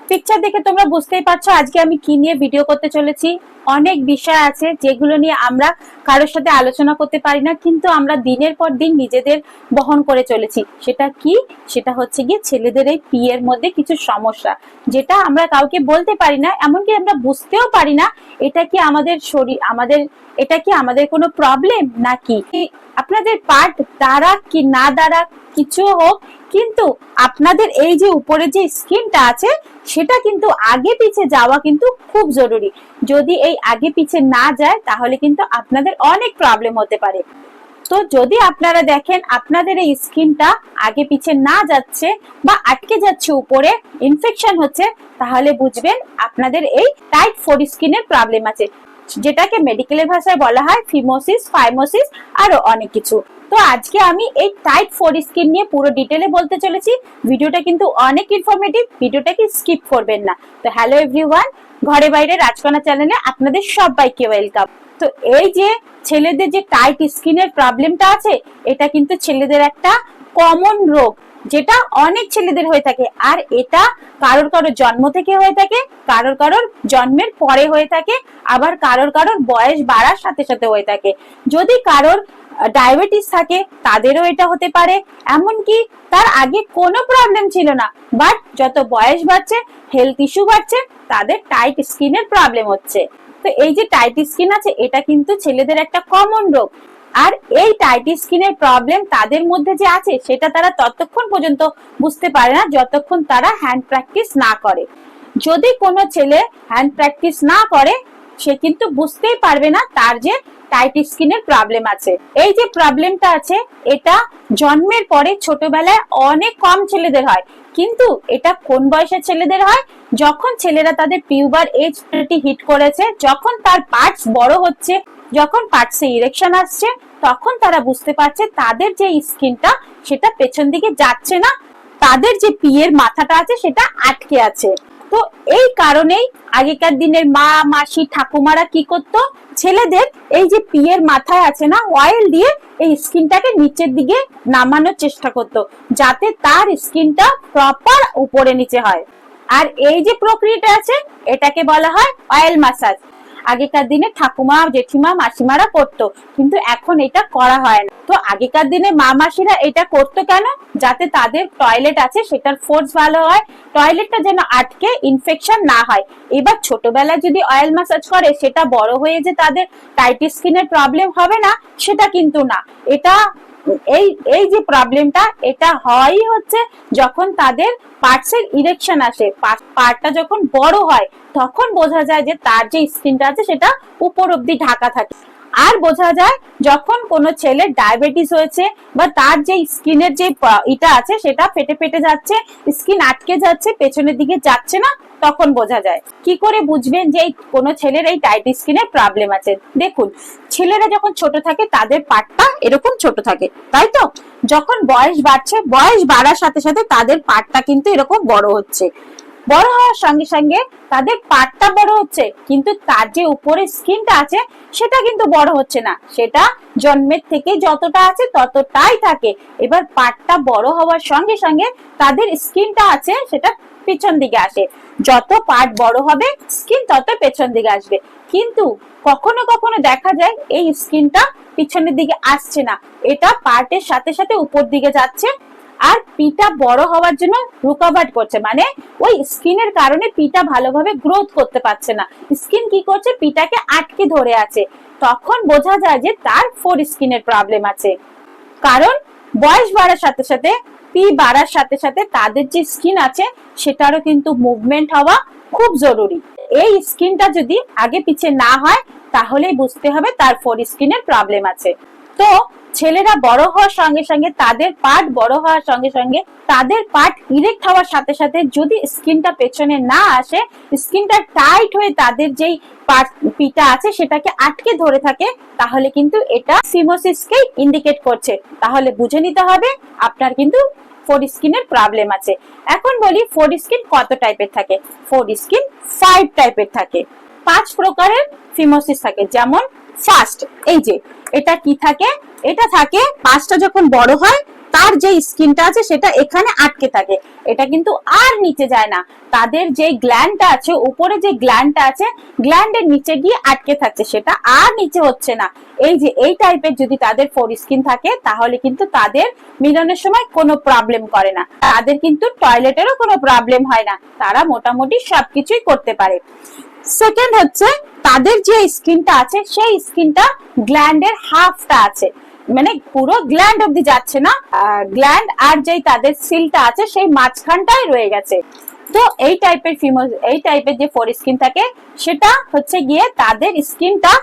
Picture দেখে তোমরা বুঝতেই পারছো আজকে আমি কি নিয়ে ভিডিও করতে চলেছি। অনেক বিষয় আছে যেগুলো নিয়ে আমরা কারোর সাথে আলোচনা করতে পারি না, কিন্তু আমরা দিনের পর দিন নিজেদের বহন করে চলেছি। সেটা কি? সেটা হচ্ছে গিয়ে ছেলেদের এই পিয়ের মধ্যে কিছু সমস্যা, যেটা আমরা কাউকে বলতে পারি না, এমনকি আমরা বুঝতেও পারি না এটা কি আমাদের শরীর, এটা কি আমাদের কোনো প্রবলেম নাকি আপনাদের পার্ট দ্বারা কি না দ্বারা কিছু হোক, কিন্তু আপনাদের এই যে উপরে যে স্কিনটা আছে সেটা কিন্তু আগে পিছে যাওয়া কিন্তু খুব জরুরি। যদি এই আগে পিছে না যায় তাহলে কিন্তু আপনাদের অনেক প্রবলেম হতে পারে। তো যদি আপনারা দেখেন আপনাদের এই স্কিনটা আগে পিছে না যাচ্ছে বা আটকে যাচ্ছে, উপরে ইনফেকশন হচ্ছে, তাহলে বুঝবেন আপনাদের এই টাইট ফোর স্কিনের প্রবলেম আছে, যেটাকে মেডিকেলের ভাষায় বলা হয় ফিমোসিস, ফাইমোসিস, আরো অনেক কিছু। তো আজকে আমি এই টাইট ফোর স্কিন নিয়ে পুরো ডিটেলে বলতে চলেছি। ভিডিওটা কিন্তু অনেক ইনফরমেটিভ, ভিডিওটাকে স্কিপ করবেন না। তো হ্যালো এভরিওয়ান, ঘরে বাইরে রাজকন্যা চ্যানেলে আপনাদের সবাইকে ওয়েলকাম। তো এই যে ছেলেদের যে টাইট স্কিনের প্রবলেমটা আছে, এটা কিন্তু ছেলেদের একটা কমন রোগ, যেটা অনেক ছেলেদের হয়ে থাকে। আর এটা কারোর কারোর জন্ম থেকে হয়ে থাকে, কারোর কারোর জন্মের পরে হয়ে থাকে, আবার কারোর কারোর বয়স বাড়ার সাথে সাথে হয়ে থাকে। যদি কারোর ডায়াবেটিস থাকে তাদেরও এটা হতে পারে, এমনকি তার আগে কোনো প্রবলেম ছিল না, বাট যত বয়স বাড়ছে, হেলথ ইস্যু বাড়ছে, তাদের টাইট স্কিনের প্রবলেম হচ্ছে। তো এই যে টাইট স্কিন আছে, এটা কিন্তু ছেলেদের একটা কমন রোগ। আর এই টাইট স্কিনের প্রবলেম তাদের মধ্যে যে আছে সেটা তারা ততক্ষণ পর্যন্ত বুঝতে পারে না যতক্ষণ তারা হ্যান্ড প্র্যাকটিস না করে। যদি কোনো ছেলে হ্যান্ড প্র্যাকটিস না করে, সে কিন্তু বুঝতেই পারবে না তার যে টাইট স্কিনের প্রবলেম আছে। এই যে প্রবলেমটা আছে, এটা জন্মের পরে ছোটবেলায় অনেক কম ছেলেদের হয়, কিন্তু এটা কোন বয়সের ছেলেদের হয়? যখন ছেলেরা তাদের পিউবার এজ হিট করেছে, যখন তার পার্টস বড় হচ্ছে, যখন পার্টসে ইরেকশন আসছে, তখন তারা বুঝতে পারছে তাদের যে স্কিনটা সেটা পেছন দিকে যাচ্ছে না, তাদের যে পিয়ের মাথাটা আছে সেটা আটকে আছে। তো এই কারণেই আগেকার দিনের মা, মাসি, ঠাকুমারা কি করতো, ছেলেদের এই যে পিয়ের মাথায় আছে না, অয়েল দিয়ে এই স্কিনটাকে নিচের দিকে নামানোর চেষ্টা করতো, যাতে তার স্কিনটা প্রপার উপরে নিচে হয়। আর এই যে প্রক্রিয়াটা আছে, এটাকে বলা হয় অয়েল ম্যাসাজ। আগেকার দিনে ঠাকুমা, জেঠিমা, মাসিমারা করতো, কিন্তু এখন এটা করা হয় না। তো আগেকার দিনে মা, মাসিরা এটা করতো কেন? যাতে তাদের টয়লেট আছে সেটার ফোর্স ভালো হয়, টয়লেটটা যেন আটকে ইনফেকশন না হয়। এবার ছোটবেলায় যদি অয়েল ম্যাসাজ করে, সেটা বড় হয়ে যে তাদের টাইট স্কিনের প্রবলেম হবে না, সেটা কিন্তু না। এটা এই যে প্রবলেমটা, এটা হয়ই হচ্ছে যখন তাদের পার্টসের ইরেকশন আসে, পার্টটা যখন বড় হয়, তখন বোঝা যায় যে তার যে স্কিনটা আছে সেটা উপর অব্দি ঢাকা থাকে। আর বোঝা যায় যখন কোনো ছেলের ডায়াবেটিস হয়েছে, বা তার যে স্কিনের যে এটা আছে সেটা ফেটে ফেটে যাচ্ছে, স্কিন আটকে যাচ্ছে, পেছনের দিকে যাচ্ছে না, তখন বোঝা যায়। কি করে বুঝবেন যে কোনো ছেলের এই টাইট স্কিনের প্রবলেম আছে? দেখুন, ছেলেরা যখন ছোট থাকে তাদের পাটটা এরকম ছোট থাকে, তাই তো? যখন বয়স বাড়ছে, বয়স বাড়ার সাথে সাথে তাদের পাটটা কিন্তু এরকম বড় হচ্ছে। বড় হওয়ার সঙ্গে সঙ্গে তাদের পাটটা বড় হচ্ছে, কিন্তু তার যে উপরে স্কিনটা আছে সেটা কিন্তু বড় হচ্ছে না, সেটা জন্মের থেকে যতটা আছে ততটাই থাকে। এবার পাটটা বড় হওয়ার সঙ্গে সঙ্গে তাদের স্কিনটা আছে সেটা পিছন দিকে আসে। যত পাট বড় হবে, স্কিন তত পেছন দিকে আসবে। কিন্তু কখনো কখনো দেখা যায় এই স্কিনটা পিছনের দিকে আসছে না, এটা পার্টের সাথে সাথে উপর দিকে যাচ্ছে, আর পিটা বড় হওয়ার জন্য রুকাভাট করছে, মানে ওই স্কিনের কারণে পিটা ভালোভাবে গ্রোথ করতে পারছে না। স্কিন কি করছে? পিটাকে আটকে ধরে আছে। তখন বোঝা যায় যে তার ফোর স্কিনের প্রবলেম আছে। কারণ বয়স বাড়ার সাথে সাথে, পি বাড়ার সাথে সাথে তাদের যে স্কিন আছে সেটারও কিন্তু মুভমেন্ট হওয়া খুব জরুরি। এই স্কিনটা যদি আগে পিছে না হয়, তাহলেই বুঝতে হবে তার ফোর স্কিনের প্রবলেম আছে। তো ছেলেরা বড় হওয়ার সঙ্গে সঙ্গে, তাদের পার্ট বড় হওয়ার সঙ্গে সঙ্গে, তাদের পার্ট ইরেক্ট হওয়ার সাথে সাথে যদি স্কিনটা পেছনে না আসে, স্কিনটা টাইট হয়ে তাদের যেই পিটা আছে সেটাকে আটকে ধরে থাকে, তাহলে কিন্তু এটা ফিমোসিসকে ইন্ডিকেট করছে। তাহলে বুঝে নিতে হবে আপনার কিন্তু ফোর স্কিনের প্রবলেম আছে। এখন বলি ফোর স্কিন কত টাইপের থাকে। ফোর স্কিন 5 টাইপের থাকে, 5 প্রকারের ফিমোসিস থাকে। যেমন ফার্স্ট এই যে এটা কি থাকে, এটা থাকে পাঁচটা যখন বড় হয় তার যে স্কিনটা আছে সেটা এখানে আটকে থাকে, এটা কিন্তু আর নিচে যায় না। তাদের যে গ্ল্যান্ডটা আছে, উপরে যে গ্ল্যান্ডটা আছে, গ্ল্যান্ডের নিচে গিয়ে আটকে থাকছে, সেটা আর নিচে হচ্ছে না। এই যে এই টাইপের যদি তাদের ফোর স্কিন থাকে তাহলে কিন্তু তাদের মিলনের সময় কোনো প্রবলেম করে না, তাদের কিন্তু টয়লেটেরও কোনো প্রবলেম হয় না, তারা মোটামুটি সবকিছুই করতে পারে। সেকেন্ড হচ্ছে তাদের যে স্কিনটা আছে সেই স্কিনটা গ্ল্যান্ডের হাফটা আছে, মানে পুরো গ্ল্যান্ড অব্দি যাচ্ছে না, গ্ল্যান্ড আর যেই তাদের সিলটা আছে সেই মাঝখানটাই রয়ে গেছে। তো এই টাইপের যে ফোর স্কিন থাকে সেটা হচ্ছে গিয়ে তাদের স্কিনটা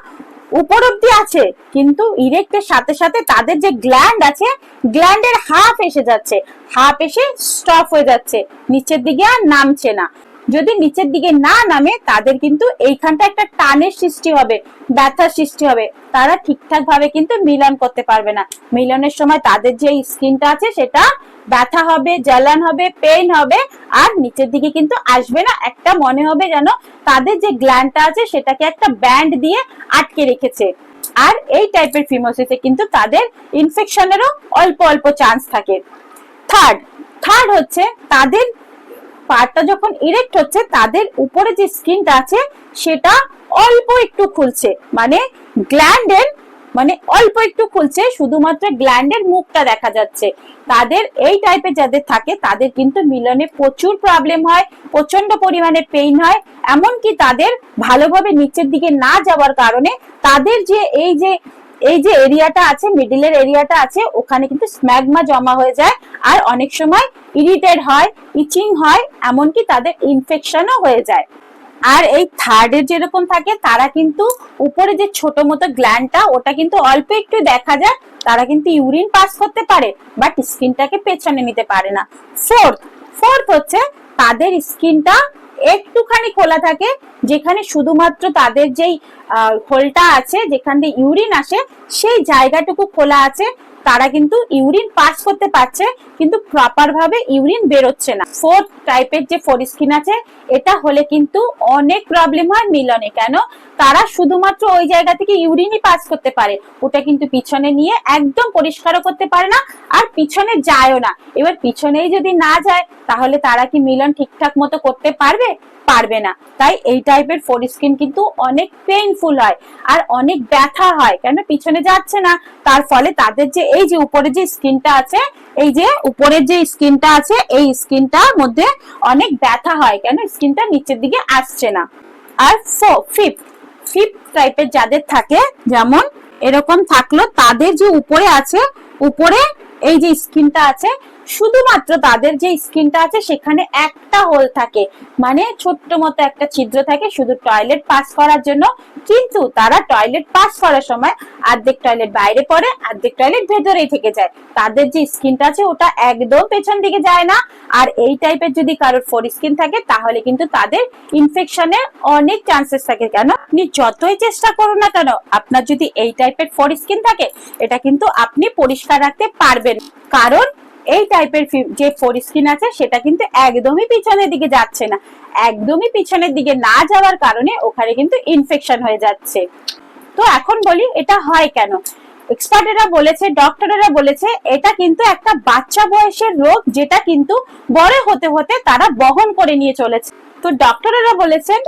উপর অব্দি আছে, কিন্তু ইরেক্টের সাথে সাথে তাদের যে গ্ল্যান্ড আছে গ্ল্যান্ডের হাফ এসে যাচ্ছে, হাফ এসে স্টপ হয়ে যাচ্ছে, নিচের দিকে আর নামছে না। যদি নিচের দিকে না নামে তাদের কিন্তু এইখানটা একটা টানের সৃষ্টি হবে, ব্যথার সৃষ্টি হবে, তারা ঠিকঠাক ভাবে কিন্তু মিলন করতে পারবে না। মিলনের সময় তাদের যে স্কিনটা আছে সেটা ব্যথা হবে, জ্বালান হবে, পেইন হবে, আর নিচের দিকে কিন্তু আসবে না, একটা মনে হবে যেন তাদের যে গ্ল্যান্ডটা আছে সেটাকে একটা ব্যান্ড দিয়ে আটকে রেখেছে। আর এই টাইপের ফিমোসিসে কিন্তু তাদের ইনফেকশনেরও অল্প অল্প চান্স থাকে। থার্ড হচ্ছে তাদের পার্টটা যখন ইরেক্ট হচ্ছে তাদের উপরে যে স্কিনটা আছে সেটা অল্প একটু খুলছে, মানে গ্ল্যান্ডের অল্প একটু খুলছে, শুধুমাত্র গ্ল্যান্ডের মুখটা দেখা যাচ্ছে। তাদের এই টাইপের যাদের থাকে তাদের কিন্তু মিলনে প্রচুর প্রবলেম হয়, প্রচন্ড পরিমাণে পেইন হয়, এমনকি তাদের ভালোভাবে নিচের দিকে না যাওয়ার কারণে তাদের যে এই যে এরিয়াটা আছে, মিডিলের এরিয়াটা আছে, ওখানে কিন্তু স্ম্যাগমা জমা হয়ে যায়, আর অনেক সময় ইরিটেট হয়, ইচিং হয়, এমনকি তাদের ইনফেকশনও হয়ে যায়। আর এই থার্ডের যেরকম থাকে তারা কিন্তু উপরে যে ছোট মতো গ্ল্যান্ডটা ওটা কিন্তু অল্প একটু দেখা যায়, তারা কিন্তু ইউরিন পাস করতে পারে বাট স্কিনটাকে পেছনে নিতে পারে না। ফোর্থ হচ্ছে তাদের স্কিনটা একটুখানি খোলা থাকে, যেখানে শুধুমাত্র তাদের যেই হোলটা আছে যেখান দিয়ে ইউরিন আসে সেই জায়গাটুকু খোলা আছে, তারা কিন্তু ইউরিন পাস করতে পারছে কিন্তু প্রপার ভাবে ইউরিন বেরোচ্ছে না। ফোর্থ টাইপের যে ফোর স্কিন আছে এটা হলে কিন্তু অনেক প্রবলেম হয় মিলনে। কেন? তারা শুধুমাত্র ওই জায়গা থেকে ইউরিনই পাস করতে পারে, ওটা কিন্তু পিছনে নিয়ে একদম পরিষ্কারও করতে পারে না, আর পিছনে যায়ও না। এবার পিছনেই যদি না যায় তাহলে তারা কি মিলন ঠিকঠাক মতো করতে পারবে? পারবে না। তাই এই টাইপের ফোর স্কিন কিন্তু অনেক পেইনফুল হয় আর অনেক ব্যথা হয়, কেন পিছনে যাচ্ছে না, তার ফলে তাদের যে এই যে উপরে যে স্কিনটা আছে, এই যে উপরের যে স্কিনটা আছে এই স্কিনটার মধ্যে অনেক ব্যথা হয়, কেন স্কিনটা নিচের দিকে আসছে না। আর ফিফথ টাইপের যাদের থাকে, যেমন এরকম থাকলো তাদের যে উপরে আছে, উপরে এই যে স্কিনটা আছে, শুধুমাত্র তাদের যে স্কিনটা আছে সেখানে একটা হোল থাকে, মানে ছোট্ট মতো একটা ছিদ্র থাকে শুধু টয়লেট পাস করার জন্য, কিন্তু তারা টয়লেট পাস করার সময় অর্ধেক টয়লেট বাইরে পড়ে, অর্ধেক টয়লেট ভেতরেই থেকে যায়। তাদের যে স্কিনটা আছে ওটা একদম পেছন দিকে যায় না। আর এই টাইপের যদি কারোর ফোর স্কিন থাকে তাহলে কিন্তু তাদের ইনফেকশনের অনেক চান্সেস থাকে। কেন? আপনি যতই চেষ্টা করুন না কেন, আপনার যদি এই টাইপের ফোর স্কিন থাকে এটা কিন্তু আপনি পরিষ্কার রাখতে পারবেন, কারণ এই টাইপের যে ফোর স্কিন আছে সেটা কিন্তু একদমই পিছনের দিকে যাচ্ছে না, একদমই পিছনের দিকে না যাওয়ার কারণে ওখানে কিন্তু ইনফেকশন হয়ে যাচ্ছে। তো এখন বলি এটা হয় কেন? এক্সপার্টেরা বলেছে, ডক্টরেরা বলেছে এটা কিন্তু একটা বাচ্চা বয়সের রোগ, যেটা কিন্তু বড় হতে হতে তারা বহন করে নিয়ে চলেছে। তো ডক্টরেরা বলেছেন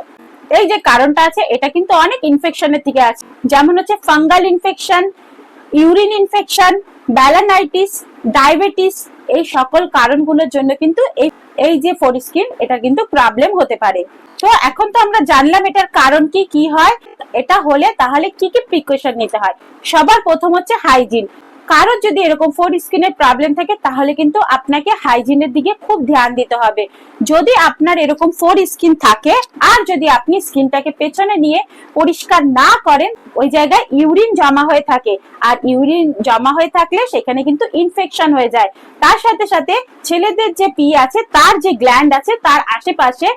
এই যে কারণটা আছে এটা কিন্তু অনেক ইনফেকশনের দিকে আছে, যেমন হচ্ছে fungal infection, urine infection, balanitis, diabetes, এই সকল কারণগুলোর জন্য কিন্তু এই যে ফোর স্কিন এটা কিন্তু প্রবলেম হতে পারে। তো এখন তো আমরা জানলাম এটার কারণ কি হয়, এটা হলে তাহলে কি প্রিকশন নিতে হয়। সবার প্রথম হচ্ছে হাইজিন। কারোর যদি এরকম ফোর স্কিনের প্রবলেম থাকে তাহলে কিন্তু আপনাকে হাইজিনের দিকে খুব ধ্যান দিতে হবে। যদি আপনার এরকম ফোর স্কিন থাকে আর যদি আপনি স্কিনটাকে পেছনে নিয়ে পরিষ্কার না করেন, ওই জায়গায় ইউরিন জমা হয়ে থাকে, আর ইউরিন জমা হয়ে থাকলে সেখানে কিন্তু ইনফেকশন হয়ে যায়। তার সাথে সাথে ছেলেদের যে পি আছে, তার যে গ্ল্যান্ড আছে তার আশেপাশে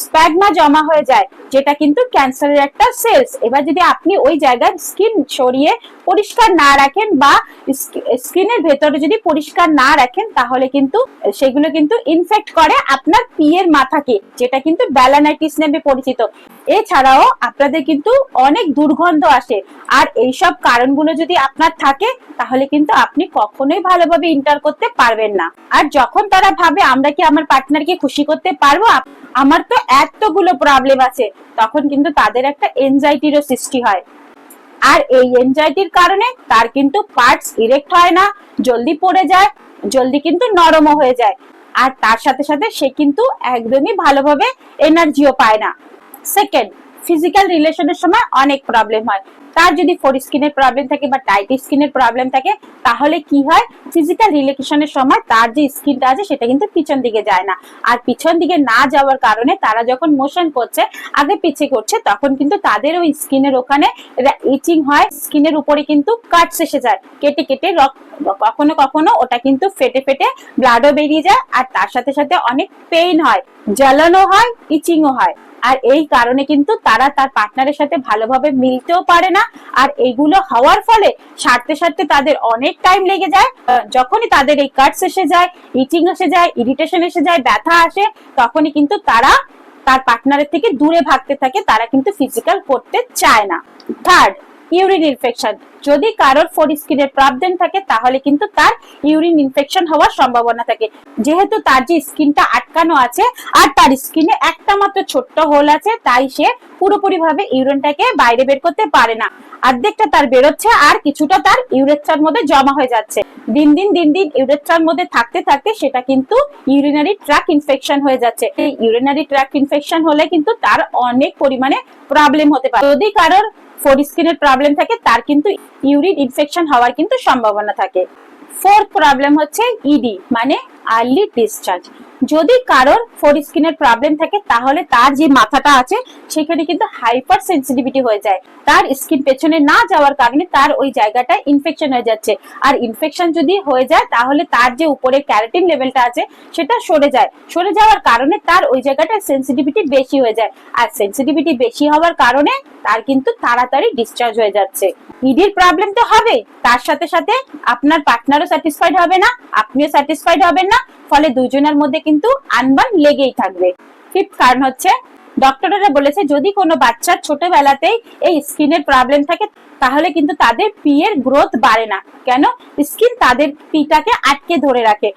স্প্যাগমা জমা হয়ে যায়, যেটা কিন্তু ক্যান্সারের একটা সেলস। এবার যদি আপনি ওই জায়গায় স্কিন সরিয়ে পরিষ্কার না রাখেন বা স্কিনের ভেতরে যদি পরিষ্কার না রাখেন, তাহলে কিন্তু সেগুলো কিন্তু ইনফেক্ট করে আপনার পিয়ের মাথাকে, যেটা কিন্তু ব্যালানাইটিস নামে পরিচিত। এছাড়াও আপনাদের কিন্তু অনেক দুর্গন্ধ আসে। আর এইসব কারণগুলো যদি আপনার থাকে, তাহলে কিন্তু আপনি কখনোই ভালোভাবে ইন্টার করতে পারবেন না। আর যখন তারা ভাবে আমরা কি আমার পার্টনারকে খুশি করতে পারবো, আমার তো এতগুলো প্রবলেম আছে, তখন কিন্তু তাদের একটা এনজাইটিরও সৃষ্টি হয়। আর এই এনজাইটির কারণে তার কিন্তু পার্টস ইরেক্ট হয় না, জলদি পড়ে যায়, জলদি কিন্তু নরমও হয়ে যায়। আর তার সাথে সাথে সে কিন্তু একদমই ভালোভাবে এনার্জিও পায় না। সেকেন্ড, ফিজিক্যাল রিলেশনের সময় অনেক প্রবলেম হয়। তার যদি ফোরস্কিনের প্রবলেম থাকে বা টাইট স্কিনের প্রবলেম থাকে, তাহলে কি হয়, ফিজিক্যাল রিলেশনের সময় তার যে স্কিনটা আছে সেটা কিন্তু পিছন দিকে যায় না। আর পিছন দিকে না যাওয়ার কারণে তারা যখন মোশন করছে, আগে পিছে করছে, তখন কিন্তু তাদের ওই স্কিনের ওখানে ইচিং হয়, স্কিনের উপরে কিন্তু কাটস এসে যায়, কেটে কেটে কখনো কখনো ওটা কিন্তু ফেটে ফেটে ব্লাডও বেরিয়ে যায়। আর তার সাথে সাথে অনেক পেইন হয়, জ্বালানো হয়, ইচিংও হয়। আর এই কারণে কিন্তু তারা তার পার্টনারের সাথে ভালোভাবে মিলতেও পারে না। আর এইগুলো হওয়ার ফলে সারতে সারতে তাদের অনেক টাইম লেগে যায়। যখনই তাদের এই কাটস এসে যায়, ইচিং এসে যায়, ইরিটেশন এসে যায়, ব্যথা আসে, তখনই কিন্তু তারা তার পার্টনারের থেকে দূরে ভাগতে থাকে, তারা কিন্তু ফিজিক্যাল করতে চায় না। Third, urine infection. যদি কারোর ফোরস্কিনের প্রবলেম থাকে, তাহলে কিন্তু তার ইউরিন ইনফেকশন হওয়ার সম্ভাবনা থাকে। যেহেতু তার যে স্কিনটা আটকানো আছে আর তার স্কিনে একটা মাত্র ছোট্ট হোল আছে, তাই সে পুরোপুরি ভাবে ইউরিনটাকে বাইরে বের করতে পারে না। অর্ধেকটা তার বেরোচ্ছে আর কিছুটা তার ইউরেথ্রার মধ্যে জমা হয়ে যাচ্ছে। দিন দিন ইউরেথ্রার মধ্যে থাকতে থাকতে সেটা কিন্তু ইউরিনারি ট্র্যাক ইনফেকশন হয়ে যাচ্ছে। এই ইউরিনারি ট্র্যাক ইনফেকশন হলে কিন্তু তার অনেক পরিমাণে প্রবলেম হতে পারে। যদি কারোর ফোরস্কিনের প্রবলেম থাকে, তার কিন্তু ইউরিন ইনফেকশন হওয়ার কিন্তু সম্ভাবনা থাকে। ফোর্থ প্রবলেম হচ্ছে ইডি, মানে আর্লি ডিসচার্জ। যদি কারোর ফোরস্কিনের প্রবলেম থাকে, তাহলে তার যে মাথাটা আছে সেখানে কিন্তু হাইপার সেন্সিটিভিটি হয়ে যায়। তার স্কিন পেছনে না যাওয়ার কারণে তার ওই জায়গাটা ইনফেকশন হয়ে যাচ্ছে। আর ইনফেকশন যদি হয়ে যায়, তাহলে তার যে উপরে ক্যারাটিন লেভেলটা আছে সেটা সরে যায়। সরে যাওয়ার কারণে তার ওই জায়গাটা সেন্সিটিভিটি বেশি হয়ে যায়। আর সেন্সিটিভিটি বেশি হওয়ার কারণে তার কিন্তু তাড়াতাড়ি ডিসচার্জ হয়ে যাচ্ছে। ইডির প্রবলেম তো হবে, তার সাথে সাথে আপনার পার্টনারও স্যাটিসফাইড হবে না, আপনিও স্যাটিসফাইড হবেন না, ফলে দুজনের মধ্যে কিন্তু আনবান লেগেই থাকবে। ফিফথ কারণ হচ্ছে, ডক্টররা বলেছে যদি কোনো বাচ্চার ছোটবেলাতেই এই স্কিনের প্রবলেম থাকে, তাহলে কিন্তু তাদের পিয়ের গ্রোথ বাড়ে না। কেন? স্কিন তাদের পিটাকে আটকে ধরে রাখে,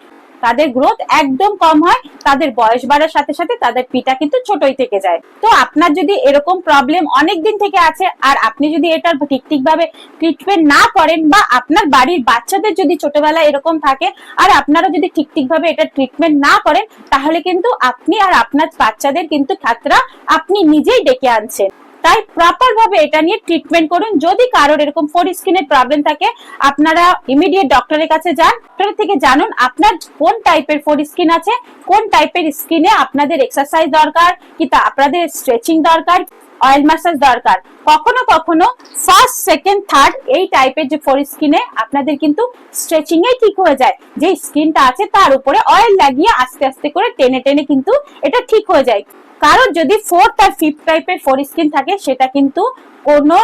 তাদের গ্রোথ একদম কম হয়, তাদের বয়স বাড়ার সাথে সাথে তাদের পিটা কিন্তু ছোটই থেকে যায়। তো আপনার যদি এরকম প্রবলেম অনেক দিন থেকে আছে, আর আপনি যদি এটার ঠিক ভাবে ট্রিটমেন্ট না করেন, বা আপনার বাড়ির বাচ্চাদের যদি ছোটবেলায় এরকম থাকে আর আপনারা যদি ঠিক ভাবে এটা ট্রিটমেন্ট না করেন, তাহলে কিন্তু আপনি আর আপনার বাচ্চাদের কিন্তু খাতরা আপনি নিজেই ডেকে আনছেন। তাই প্রপার ভাবে এটা নিয়ে ট্রিটমেন্ট করুন। যদি কারোর এরকম ফোরস্কিনের প্রবলেম থাকে, আপনারা ইমিডিয়েট ডক্টরের কাছে যান, ডক্টরের থেকে জানুন আপনার কোন টাইপের ফোরস্কিন আছে, কোন টাইপের স্কিনে আপনাদের এক্সারসাইজ দরকার, কি তা আপনাদের স্ট্রেচিং দরকার, অয়েল ম্যাসাজ দরকার। কখনো কখনো ফার্স্ট, সেকেন্ড, থার্ড এই টাইপের যে ফোরস্কিনে আপনাদের কিন্তু স্ট্রেচিং এ ঠিক হয়ে যায়। যে স্কিনটা আছে তার উপরে অয়েল লাগিয়ে আস্তে আস্তে করে টেনে টেনে কিন্তু এটা ঠিক হয়ে যায়। কারণ যদি ফোর্থ আর ফিফথ টাইপের ফোরস্কিন থাকে, সেটা কিন্তু কোনো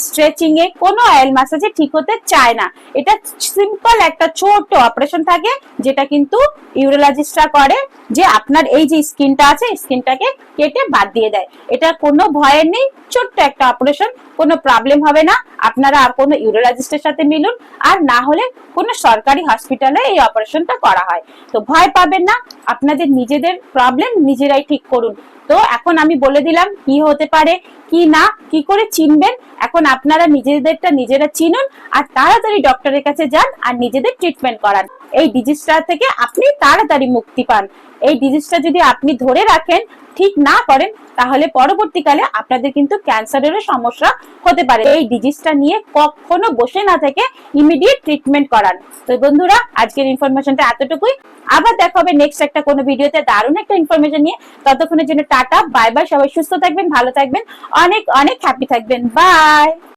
স্ট্রেচিং এ, কোনো অয়েল ম্যাসাজে ঠিক হতে চায় না। এটা সিম্পল একটা ছোট অপারেশন থাকে, যেটা কিন্তু ইউরোলজিস্টরা করে, যে আপনার এই যে স্কিনটা আছে স্কিনটাকে কেটে বাদ দিয়ে দেয়। এটা কোনো ভয়ের নেই, ছোট্ট একটা অপারেশন, কোনো প্রবলেম হবে না। আপনারা আর কোনো ইউরোলজিস্টের সাথে মিলুন, আর না হলে কোনো সরকারি হসপিটালে এই অপারেশনটা করা হয়। তো ভয় পাবেন না, আপনাদের নিজেদের প্রবলেম নিজেরাই ঠিক করুন। তো এখন আমি বলে দিলাম কি হতে পারে, কি না, কি করে চিনবেন। এখন আপনারা নিজেদেরটা নিজেরা চিনুন, আর তাড়াতাড়ি ডক্টরের কাছে যান আর নিজেদের ট্রিটমেন্ট করান। এই ডিজিজটা থেকে আপনি তাড়াতাড়ি মুক্তি পান। এই ডিজিজটা যদি আপনি ধরে রাখেন, ঠিক না করেন, তাহলে পরবর্তীকালে আপনাদের কিন্তু ক্যান্সারেরও সমস্যা হতে পারে। এই ডিজিজটা নিয়ে কখনো বসে না থেকে ইমিডিয়েট ট্রিটমেন্ট করান। তো বন্ধুরা, আজকের ইনফরমেশনটা এতটুকুই। আবার দেখা হবে নেক্সট একটা কোনো ভিডিওতে দারুণ একটা ইনফরমেশন নিয়ে। ততক্ষণের জন্য টাটা, বাই বাই। সবাই সুস্থ থাকবেন, ভালো থাকবেন, অনেক অনেক হ্যাপি থাকবেন। বাই।